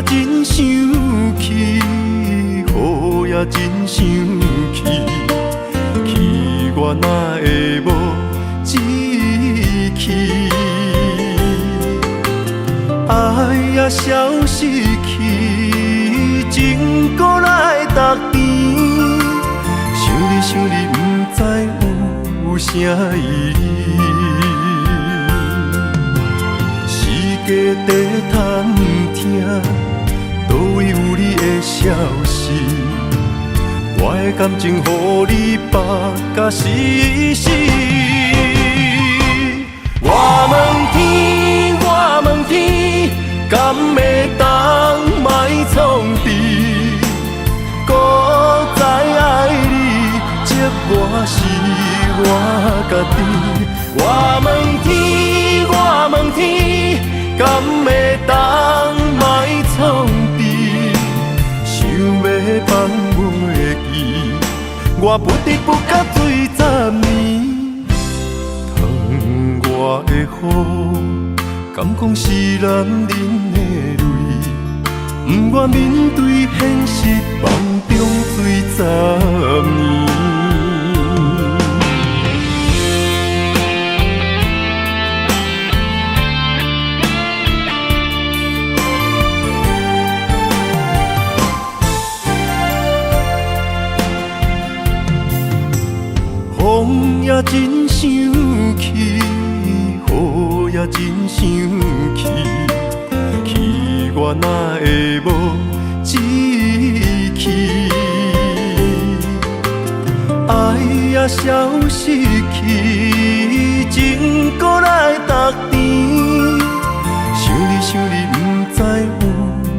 真生气，雨也真生气，气我哪会无志气？爱也消失去，情搁来逐甜。想你，不知有啥意义。世界地探听，倒位有你的消息？我的感情，予你绑甲死死。我问天，我问天，敢会当莫创治？搁再爱你，这我是我家己。我问天，我问天，敢会当莫创治？想要放袂记，我不得不甲醉10年。疼我的雨，敢讲是男人的泪？不愿面对现实，梦中醉10年。风也真生气，雨也真生气，气我哪会无志气？爱也消失去，情搁来逐甜。想你，不知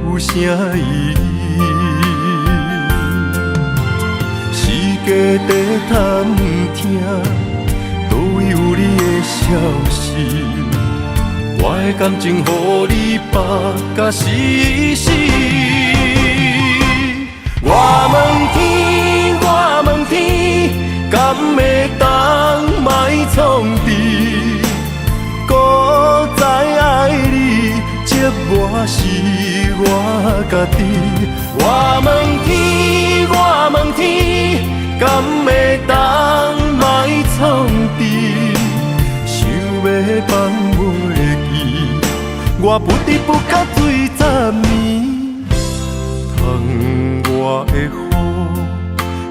有啥意义？世界地探听，倒位有你的消息？我的感情，予你绑甲死死。我问天，我问天，敢会当莫创治？搁再爱你，这我是我家己。我问天，我问天，敢会当莫创治？想要放袂记，我不得不甲醉10年。疼我的雨，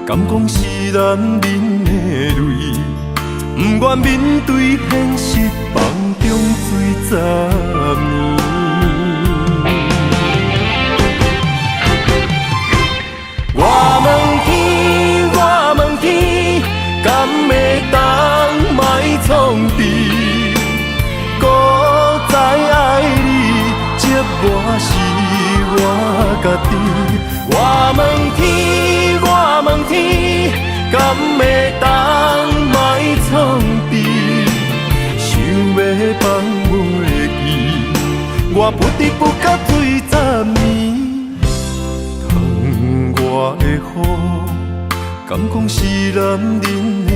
敢讲是男人的泪？不愿面对现实，梦中醉10年。我问天，我问天，敢会当莫创治？搁再爱你，这我是我家己。我问天，我问天，敢会当莫创治？想要放袂记，我不得不甲醉10年。疼我的雨，敢讲是男人的泪？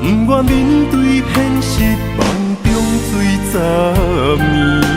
不愿面对现实，梦中醉10年。